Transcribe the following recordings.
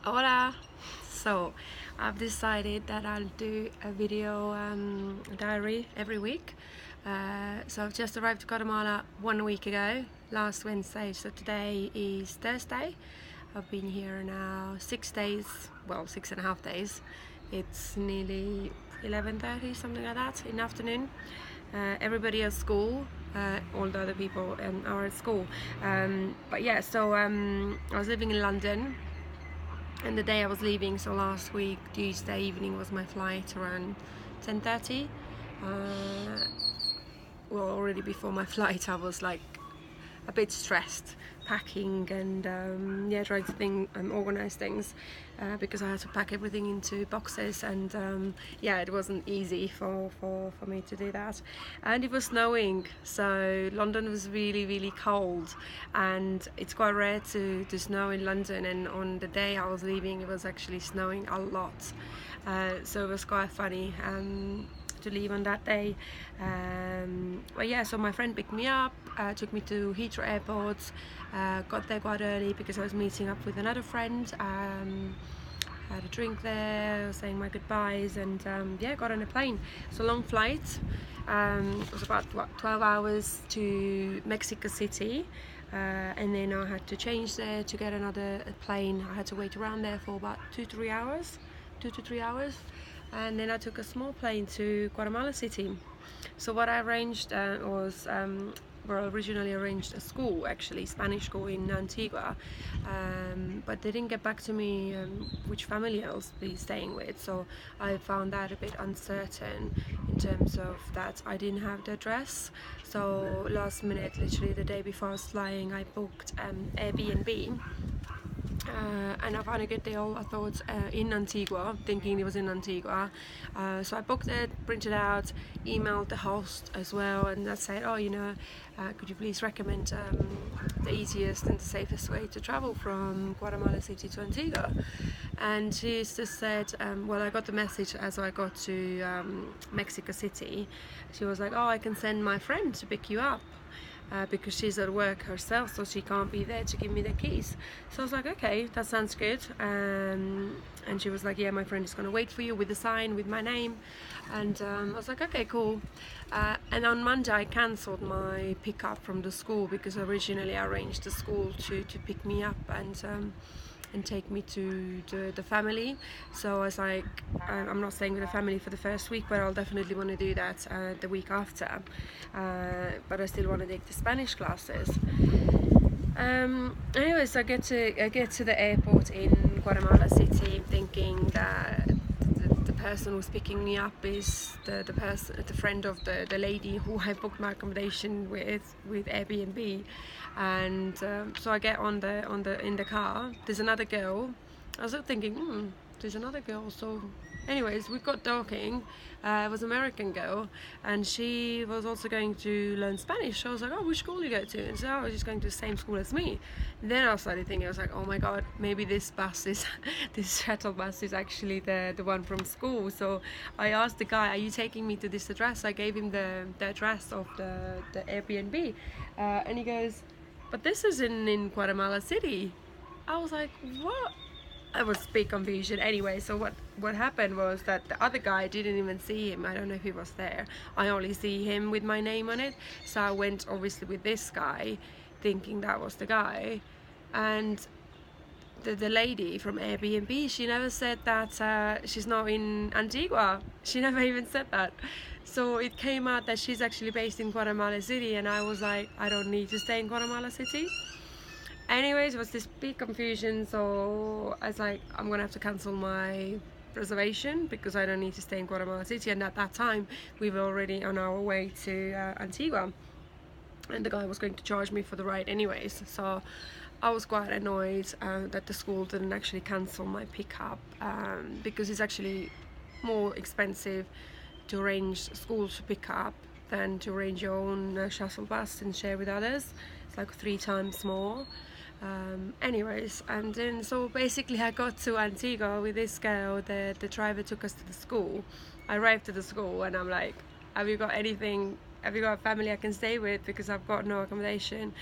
Hola! So I've decided that I'll do a video diary every week. So I've just arrived to Guatemala 1 week ago, last Wednesday, so today is Thursday. I've been here now 6 days, well, 6.5 days. It's nearly 11:30, something like that, in the afternoon. Everybody at school, all the other people are at school. But yeah, so I was living in London, and the day I was leaving, so last week Tuesday evening was my flight around 10:30. Well, already before my flight I was like a bit stressed packing and trying to organize things because I had to pack everything into boxes, and it wasn't easy for me to do that. And it was snowing, so London was really cold, and it's quite rare to snow in London, and on the day I was leaving it was actually snowing a lot, so it was quite funny to leave on that day. But yeah, so my friend picked me up, took me to Heathrow Airport, got there quite early because I was meeting up with another friend. Had a drink there, saying my goodbyes, and got on a plane. So long flight. It was about 12 hours to Mexico City, and then I had to change there to get another plane. I had to wait around there for about 2 to 3 hours, and then I took a small plane to Guatemala City. So what I arranged was originally arranged a school, actually Spanish school in Antigua, but they didn't get back to me which family I'll be staying with, so I found that a bit uncertain in terms of that I didn't have the address. So last minute, literally the day before I was flying, I booked Airbnb. And I found a good deal, I thought, in Antigua, thinking it was in Antigua. So I booked it, printed out, emailed the host as well, and I said, could you please recommend the easiest and the safest way to travel from Guatemala City to Antigua? And she just said, I got the message as I got to Mexico City. She was like, I can send my friend to pick you up. Because she's at work herself, so she can't be there to give me the keys. So I was like, okay, that sounds good. And she was like, yeah, my friend is going to wait for you with a sign with my name. And I was like, okay, cool. And on Monday I cancelled my pickup from the school because originally I arranged the school to pick me up and take me to the family. So I was like, I'm not staying with the family for the first week, but I'll definitely want to do that the week after. But I still want to take the Spanish classes. Anyways, I get to the airport in Guatemala City, thinking that the person who's picking me up is the friend of the lady who I booked my accommodation with Airbnb. And so I get in the car. There's another girl. I was thinking, there's another girl. So anyways, we got talking. It was an American girl, and she was also going to learn Spanish. So I was like, which school do you go to? And so I was just going to the same school as me. And then I started thinking, I was like, oh my god, maybe this shuttle bus is actually the one from school. So I asked the guy, are you taking me to this address? I gave him the address of the Airbnb, and he goes, but this is in Guatemala City. I was like, what? It was big confusion. Anyway, so what happened was that the other guy, didn't even see him. I don't know if he was there. I only see him with my name on it. So I went obviously with this guy, thinking that was the guy. And the lady from Airbnb, she never said that she's not in Antigua. She never even said that. So it came out that she's actually based in Guatemala City, and I was like, I don't need to stay in Guatemala City. Anyways, it was this big confusion, so I was like, I'm gonna have to cancel my reservation because I don't need to stay in Guatemala City. And at that time we were already on our way to Antigua, and the guy was going to charge me for the ride anyways. So I was quite annoyed that the school didn't actually cancel my pickup, because it's actually more expensive to arrange school to pick up than to arrange your own shuttle bus and share with others. It's like 3 times more. Anyways, and then so basically I got to Antigua with this girl. The driver took us to the school. I arrived at the school and I'm like, have you got anything have you got a family I can stay with, because I've got no accommodation.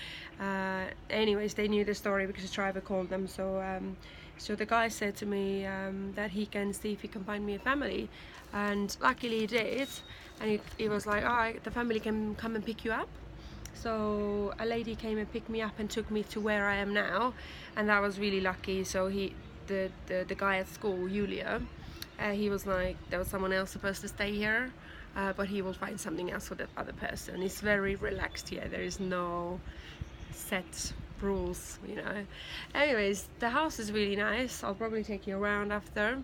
Anyways, they knew the story because the driver called them. So the guy said to me that he can see if he can find me a family, and luckily he did. And he was like, oh, the family can come and pick you up. So a lady came and picked me up and took me to where I am now, and that was really lucky. So the guy at school, Julia, he was like, there was someone else supposed to stay here, but he will find something else for the other person. It's very relaxed here. There is no set rules, you know. Anyways, the house is really nice. I'll probably take you around after.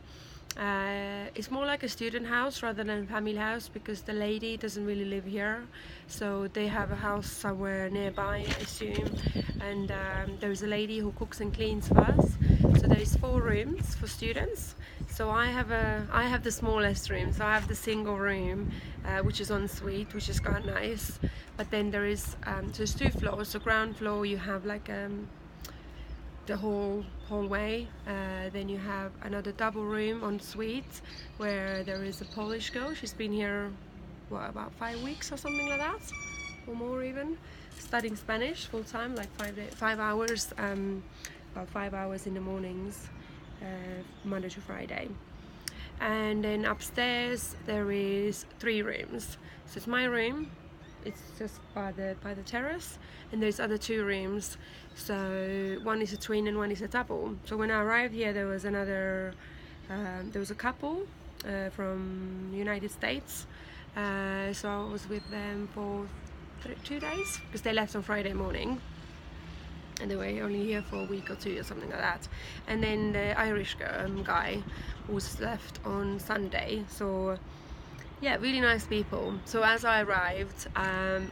It's more like a student house rather than a family house, because the lady doesn't really live here, so they have a house somewhere nearby, I assume. And there's a lady who cooks and cleans for us. So there is 4 rooms for students. So I have the smallest room, so I have the single room, which is en suite, which is quite nice. But then there is so it's 2 floors. So ground floor you have like the whole hallway, then you have another double room en suite where there is a Polish girl. She's been here what, about 5 weeks or something like that, or more even, studying Spanish full time, like 5 hours, about 5 hours in the mornings, Monday to Friday. And then upstairs there is 3 rooms. So it's my room, it's just by the terrace, and there's other 2 rooms. So one is a twin and one is a double. So when I arrived here, there was a couple from the United States. So I was with them for 2 days, because they left on Friday morning, and they were only here for a week or 2 or something like that. And then the Irish guy was left on Sunday. So yeah, really nice people. So as I arrived,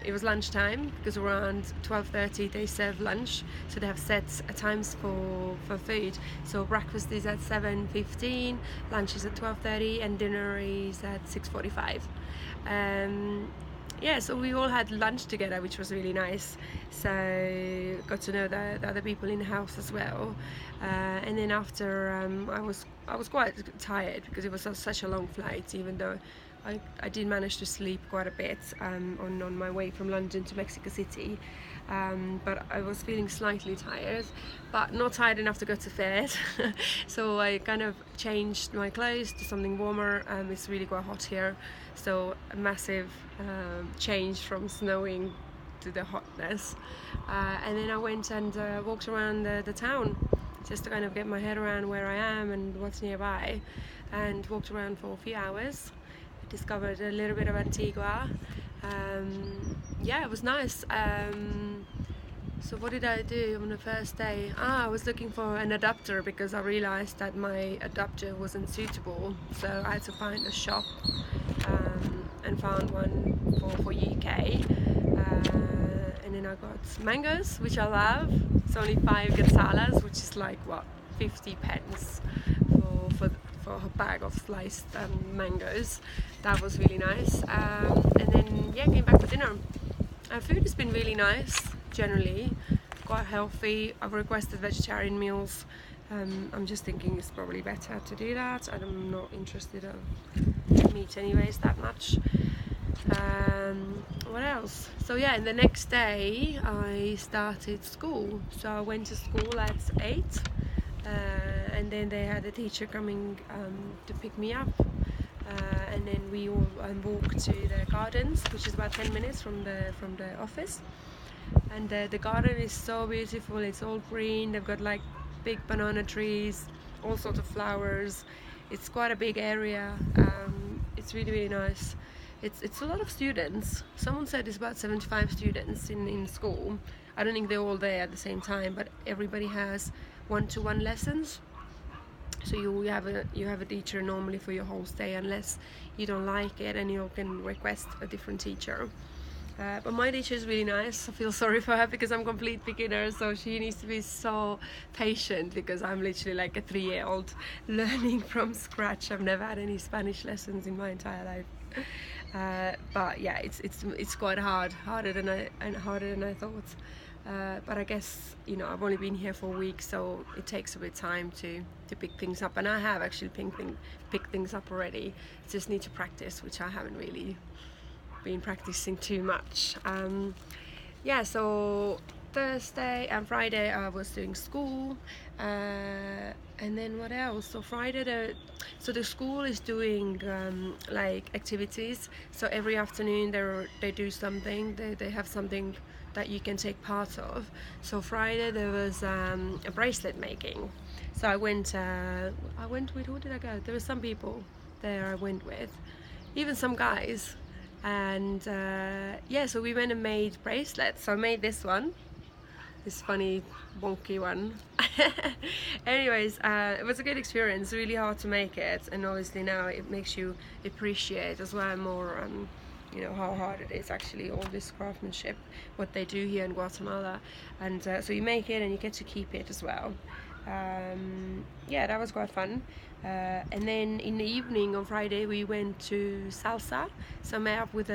it was lunchtime, because around 12:30 they serve lunch. So they have set times for food. So breakfast is at 7:15, lunch is at 12:30, and dinner is at 6:45. Yeah, so we all had lunch together, which was really nice. So got to know the other people in the house as well. And then after, I was quite tired, because it was such a long flight, even though I did manage to sleep quite a bit on my way from London to Mexico City, but I was feeling slightly tired, but not tired enough to go to bed. So I kind of changed my clothes to something warmer. It's really quite hot here, so a massive change from snowing to the hotness. And then I went and walked around the town, just to kind of get my head around where I am and what's nearby, and walked around for a few hours. Discovered a little bit of Antigua. Yeah, it was nice. So what did I do on the first day? I was looking for an adapter, because I realized that my adapter wasn't suitable, so I had to find a shop, and found one for UK. And then I got mangoes, which I love. It's only 5 quetzales, which is like what, 50 pence for a bag of sliced mangoes. That was really nice. And then yeah, came back for dinner. Food has been really nice generally, quite healthy. I've requested vegetarian meals. I'm just thinking it's probably better to do that. I'm not interested in meat anyways that much. What else? So yeah, and the next day I started school. So I went to school at 8. And then they had a teacher coming to pick me up, and then we all walked to the gardens, which is about 10 minutes from the office. And the garden is so beautiful. It's all green. They've got like big banana trees, all sorts of flowers. It's quite a big area. It's really, really nice. It's a lot of students. Someone said it's about 75 students in school. I don't think they're all there at the same time, but everybody has one-to-one lessons. So you have a teacher normally for your whole stay, unless you don't like it and you can request a different teacher. But my teacher is really nice. I feel sorry for her, because I'm a complete beginner, so she needs to be so patient, because I'm literally like a 3-year-old learning from scratch. I've never had any Spanish lessons in my entire life. But yeah, it's quite harder than I thought. But I guess, you know, I've only been here for a week, so it takes a bit of time to pick things up, and I have actually picked things up already. Just need to practice, which I haven't really been practicing too much. Yeah, so Thursday and Friday I was doing school, and then what else? So Friday, the school is doing like activities. So every afternoon they do something. They have something that you can take part of. So Friday there was a bracelet making. So I went with, who did I go? There were some people there I went with, even some guys. And yeah, so we went and made bracelets. So I made this one, this funny wonky one. Anyways, it was a good experience, really hard to make it, and obviously now it makes you appreciate as well more you know, how hard it is actually, all this craftsmanship, what they do here in Guatemala. And so you make it and you get to keep it as well. Yeah, that was quite fun. And then in the evening on Friday we went to salsa. So I met up with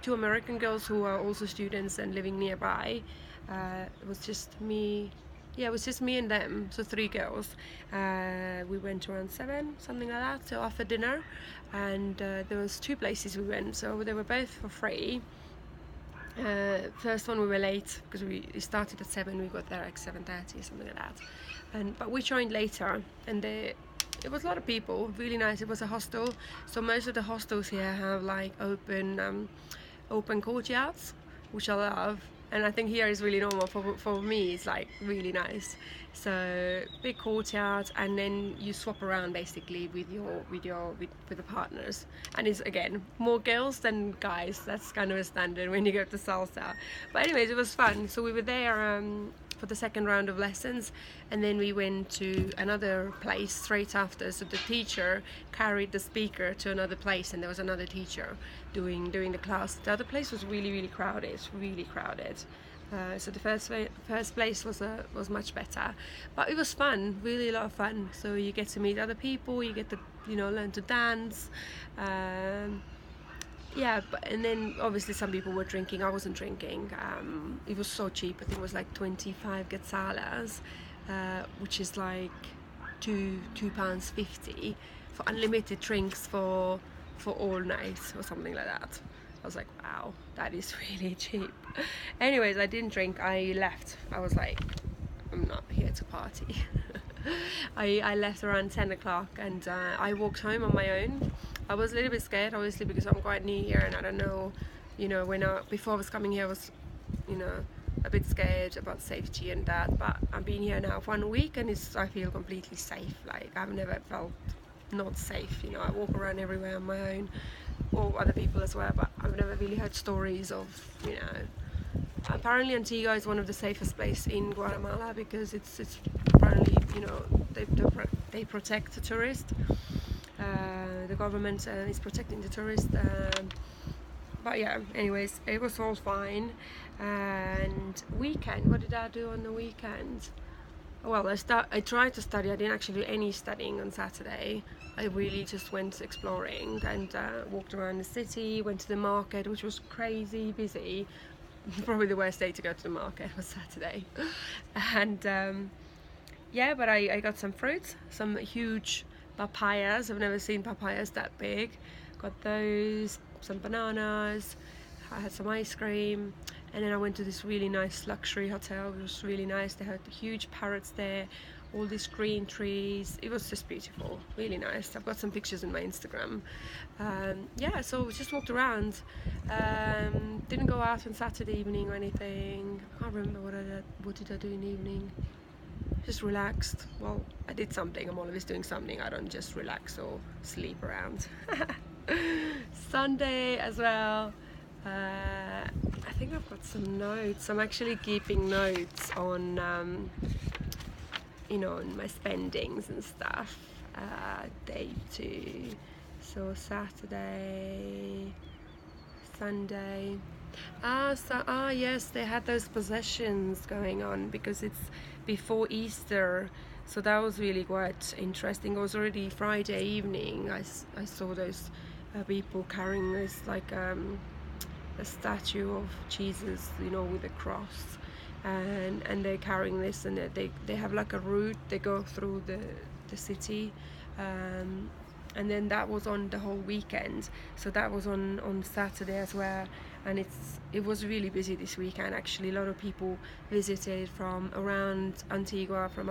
two American girls who are also students and living nearby. It was just me. Yeah, it was just me and them, so 3 girls. We went around 7, something like that, so after dinner. And there was 2 places we went, so they were both for free. First one we were late because we started at 7, we got there like 7:30, something like that. But we joined later, and it was a lot of people, really nice. It was a hostel, so most of the hostels here have like open courtyards, which I love. And I think here is really normal. For me it's like really nice. So big courtyard, and then you swap around basically with the partners, and it's again more girls than guys. That's kind of a standard when you go to salsa. But anyways, it was fun. So we were there for the second round of lessons, and then we went to another place straight after. So the teacher carried the speaker to another place, and there was another teacher doing the class. The other place was really crowded, really crowded. So the first place was much better, but it was fun, really a lot of fun. So you get to meet other people, you get to, you know, learn to dance. Yeah, and then obviously some people were drinking. I wasn't drinking. It was so cheap. I think it was like 25 quetzales, which is like £2.50 for unlimited drinks for all night or something like that. I was like, wow, that is really cheap. Anyways, I didn't drink. I left. I was like, I'm not here to party. I left around 10 o'clock, and I walked home on my own. I was a little bit scared, obviously, because I'm quite new here, and I don't know, you know, before I was coming here I was, you know, a bit scared about safety and that. But I've been here now for 1 week, and I feel completely safe. Like, I've never felt not safe, you know. I walk around everywhere on my own, or other people as well, but I've never really heard stories of, you know. Apparently Antigua is one of the safest places in Guatemala, because it's apparently, you know, they protect the tourist. The government is protecting the tourist. But yeah, anyways, it was all fine. And weekend, what did I do on the weekend? Well, I tried to study. I didn't actually do any studying on Saturday. I really just went exploring and walked around the city, went to the market, which was crazy busy. Probably the worst day to go to the market was Saturday. And yeah, but I got some fruits, some huge papayas. I've never seen papayas that big. Got those, some bananas, I had some ice cream, and then I went to this really nice luxury hotel. It was really nice. They had huge parrots there, all these green trees. It was just beautiful, really nice. I've got some pictures on my Instagram. Yeah, so we just walked around. Didn't go out on Saturday evening or anything. I can't remember what did I do in the evening. Just relaxed. Well, I did something. I'm always doing something. I don't just relax or sleep around. Sunday as well. I think I've got some notes. I'm actually keeping notes on you know, on my spendings and stuff. Day 2. So Saturday, Sunday. Yes, they had those possessions going on because it's before Easter, so that was really quite interesting. It was already Friday evening. I saw those people carrying this like a statue of Jesus, you know, with a cross, and they're carrying this, and they have like a route. They go through the city. and then that was on the whole weekend, so that was on Saturday as well. And it was really busy this weekend actually. A lot of people visited from around Antigua, from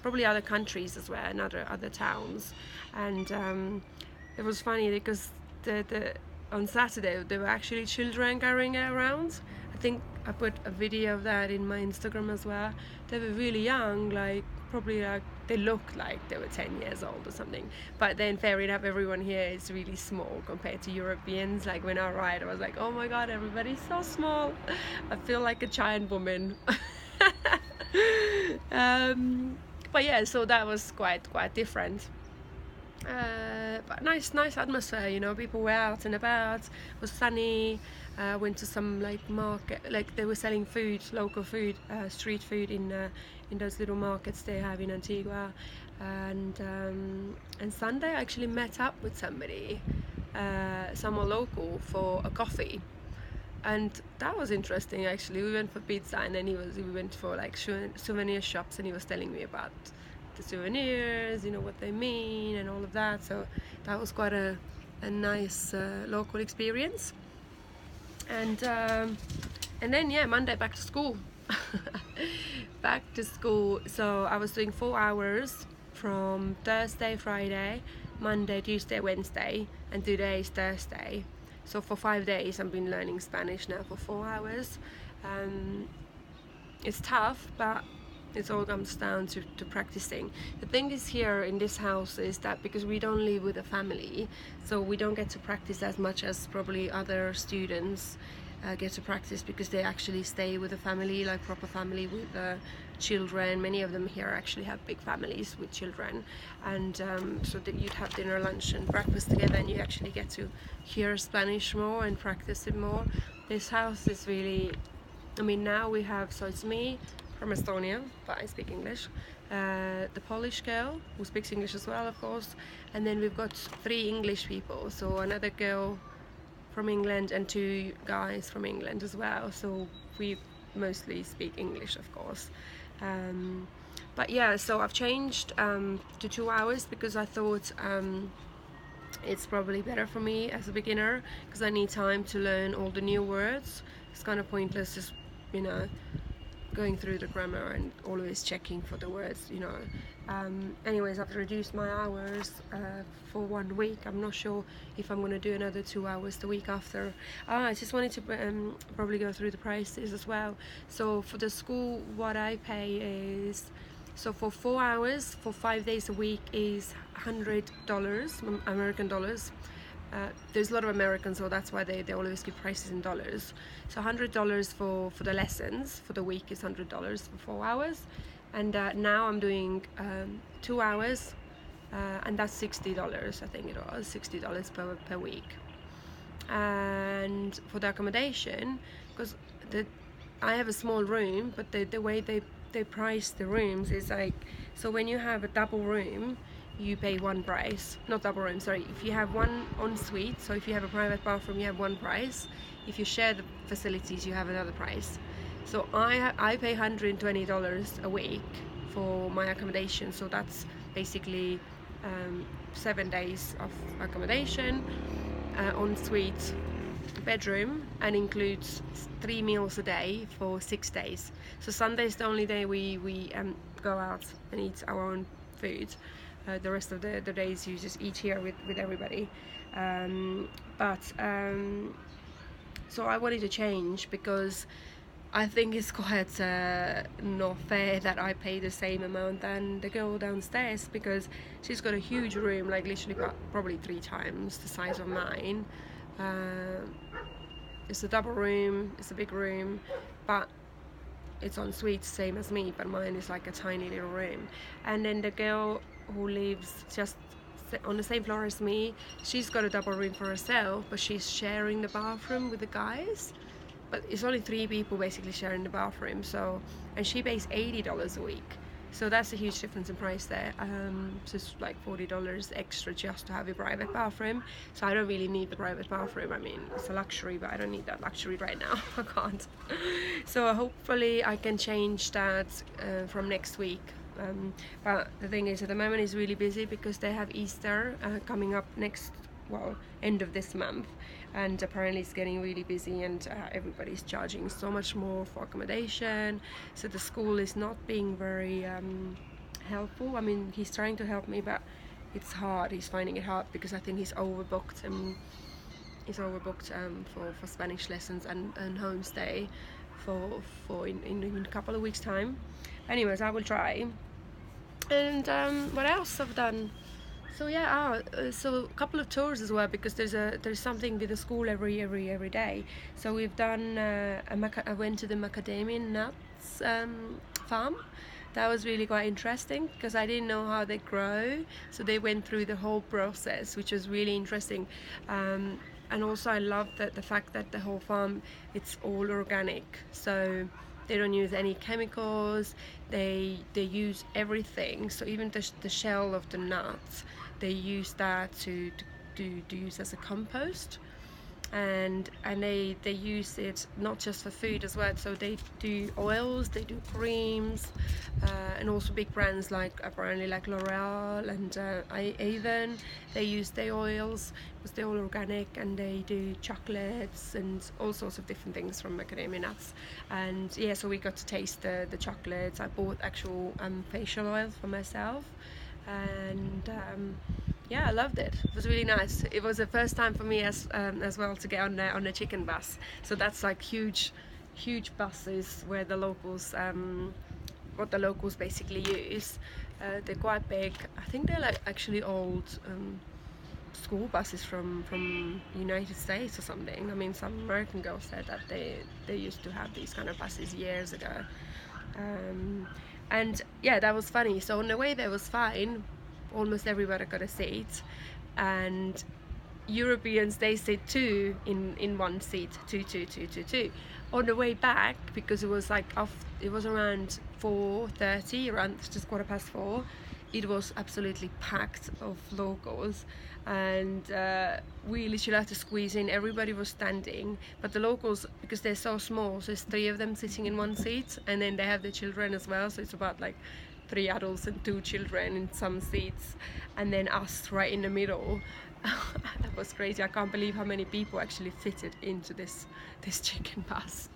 probably other countries as well, and other towns. And it was funny because on Saturday there were actually children carrying around. I think I put a video of that in my Instagram as well. They were really young, like probably like they looked like they were 10 years old or something. But then fair enough, everyone here is really small compared to Europeans. Like when I arrived, I was like, oh my god, everybody's so small. I feel like a giant woman. But yeah, so that was quite different. But nice atmosphere, you know. People were out and about. It was sunny. Went to some like market, like they were selling food, local food, street food in those little markets they have in Antigua. And Sunday I actually met up with somebody, someone local, for a coffee. And that was interesting actually. We went for pizza, and then we went for like souvenir shops, and he was telling me about the souvenirs, you know, what they mean and all of that. So that was quite a nice local experience. And then yeah, Monday back to school. So I was doing 4 hours from Thursday, Friday, Monday, Tuesday, Wednesday, and today is Thursday. So for 5 days I've been learning Spanish now for 4 hours. It's tough, but it all comes down to practicing. The thing is, here in this house is that because we don't live with a family, so we don't get to practice as much as probably other students get to practice, because they actually stay with a family, like proper family with children. Many of them here actually have big families with children, and so that you'd have dinner, lunch and breakfast together, and you actually get to hear Spanish more and practice it more. This house is really, I mean, now we have, so it's me from Estonia, but I speak English, the Polish girl who speaks English as well, of course, and then we've got 3 English people, so another girl from England and 2 guys from England as well, so we mostly speak English, of course. But yeah, so I've changed to 2 hours because I thought it's probably better for me as a beginner, because I need time to learn all the new words. It's kind of pointless just, you know, going through the grammar and always checking for the words, you know. Anyways, I've reduced my hours for 1 week. I'm not sure if I'm going to do another 2 hours the week after. I just wanted to probably go through the prices as well. So for the school, what I pay is, so for 4 hours for 5 days a week is $100 American dollars. There's a lot of Americans, so that's why they always give prices in dollars. So $100 for the lessons for the week is $100 for 4 hours. And now I'm doing 2 hours, and that's $60, I think it was $60 per week. And for the accommodation, because I have a small room, but the way they price the rooms is like, so when you have a double room, you pay one price. Not double room, sorry. If you have one ensuite, so if you have a private bathroom, you have one price. If you share the facilities, you have another price. So I pay $120 a week for my accommodation. So that's basically 7 days of accommodation, ensuite bedroom, and includes 3 meals a day for 6 days. So Sunday is the only day we go out and eat our own food. The rest of the days you just eat here with everybody. So I wanted to change because I think it's quite not fair that I pay the same amount than the girl downstairs, because she's got a huge room, like literally probably 3 times the size of mine. It's a double room, it's a big room, but it's en suite, same as me, but mine is like a tiny little room. And then the girl who lives just on the same floor as me, she's got a double room for herself, but she's sharing the bathroom with the guys. But it's only 3 people basically sharing the bathroom, so, and she pays $80 a week. So that's a huge difference in price there. So it's like $40 extra just to have a private bathroom. So I don't really need the private bathroom. I mean, it's a luxury, but I don't need that luxury right now. I can't. So hopefully I can change that from next week. But the thing is, at the moment it's really busy because they have Easter coming up next, well, end of this month, and apparently it's getting really busy, and everybody's charging so much more for accommodation. So the school is not being very helpful. I mean, he's trying to help me, but it's hard. He's finding it hard because I think he's overbooked. For Spanish lessons and homestay for in a couple of weeks time. Anyways, I will try. And what else I've done? So yeah, so a couple of tours as well, because there's something with the school every day. So we've done I went to the macadamia nuts farm. That was really quite interesting because I didn't know how they grow. So they went through the whole process, which was really interesting. And also I love the fact that the whole farm, it's all organic. So they don't use any chemicals. They use everything. So even the shell of the nuts, they use that to use as a compost, and they use it not just for food as well. So they do oils, they do creams, and also big brands like apparently like L'Oreal and Avon, they use their oils because they're all organic, and they do chocolates and all sorts of different things from macadamia nuts. And yeah, so we got to taste the chocolates. I bought actual facial oil for myself, and yeah, I loved it. It was really nice. It was the first time for me as well to get on a chicken bus. So that's like huge buses where the locals, what the locals basically use. They're quite big. I think they're like actually old school buses from United States or something. I mean, some American girl said that they used to have these kind of buses years ago. And yeah, that was funny. So on the way there was fine. Almost everybody got a seat, and Europeans, they sit two in one seat, two. On the way back, because it was like it was around 4:30, around just 4:15, it was absolutely packed of locals, and we literally had to squeeze in. Everybody was standing, but the locals, because they're so small, so it's 3 of them sitting in one seat, and then they have their children as well, so it's about like 3 adults and 2 children in some seats, and then us right in the middle. That was crazy. I can't believe how many people actually fitted into this chicken bus.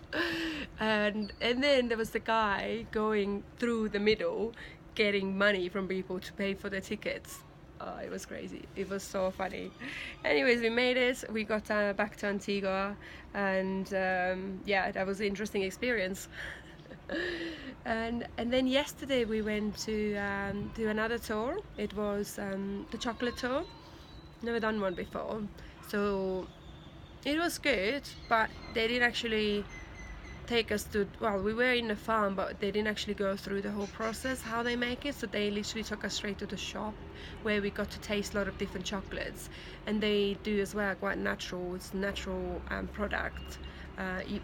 And then there was the guy going through the middle getting money from people to pay for the tickets. Oh, it was crazy. It was so funny. Anyways, we made it. We got back to Antigua, and yeah, that was an interesting experience. And then yesterday we went to do another tour. It was the chocolate tour. Never done one before, so it was good, but they didn't actually take us to, well, we were in the farm, but they didn't actually go through the whole process how they make it. So they literally took us straight to the shop where we got to taste a lot of different chocolates, and they do as well quite natural. It's natural product.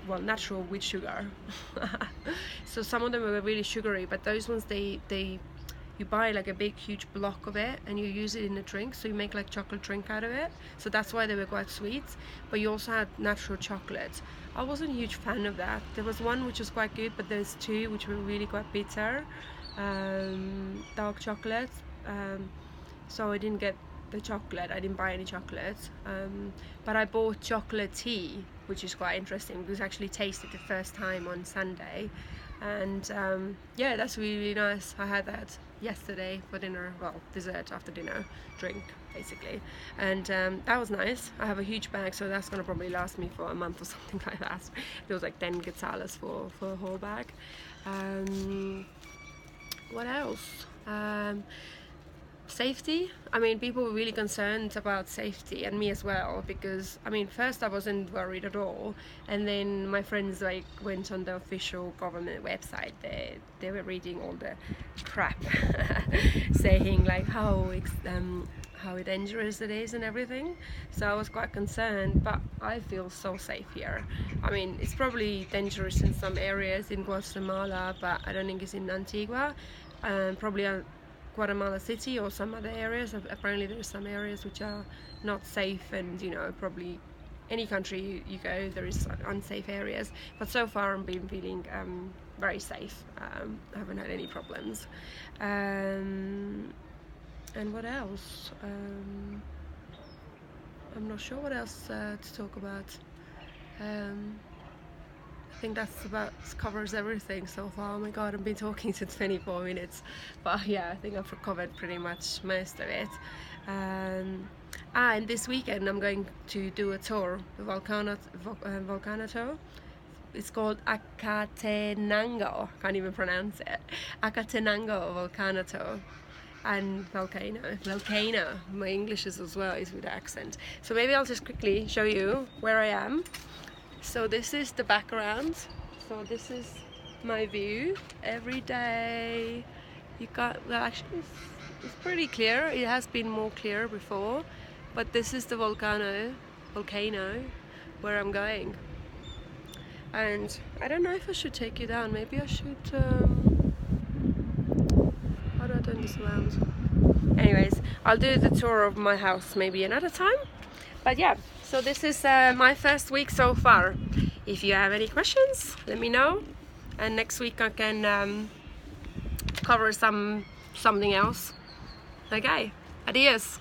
Well, natural with sugar. So some of them were really sugary, but those ones you buy like a big huge block of it and you use it in a drink, so you make like chocolate drink out of it. So that's why they were quite sweet, but you also had natural chocolate. I wasn't a huge fan of that. There was one which was quite good, but there's 2 which were really quite bitter, dark chocolate. So I didn't get the chocolate. I didn't buy any chocolate, but I bought chocolate tea, which is quite interesting because I actually tasted it the first time on Sunday, and yeah, that's really nice. I had that yesterday for dinner, well, dessert after dinner, drink basically, and that was nice. I have a huge bag, so that's gonna probably last me for a month or something like that. It was like 10 quetzales for a whole bag. What else? Safety. I mean, people were really concerned about safety, and me as well, because I mean, first I wasn't worried at all, and then my friends like went on the official government website. They were reading all the crap saying like how dangerous it is and everything. So I was quite concerned, but I feel so safe here. I mean, it's probably dangerous in some areas in Guatemala, but I don't think it's in Antigua. probably Guatemala City or some other areas. Apparently there's some areas which are not safe, and you know, probably any country you go there is unsafe areas, but so far I've been feeling very safe. I haven't had any problems. And what else? I'm not sure what else to talk about. I think that's about covers everything so far. Oh my god, I've been talking to 24 minutes, but yeah, I think I've covered pretty much most of it. And this weekend I'm going to do a tour, the volcano tour. It's called Acatenango, can't even pronounce it. Acatenango volcano tour. And volcano. My English is as well, is with accent. So maybe I'll just quickly show you where I am. So this is the background. So this is my view every day. You got, well, actually it's pretty clear. It has been more clear before, but this is the volcano where I'm going. And I don't know if I should take you down. Maybe I should. How do I turn this around? Anyways, I'll do the tour of my house maybe another time. But yeah, so this is my first week so far. If you have any questions, let me know. And next week I can cover something else. Okay, adios.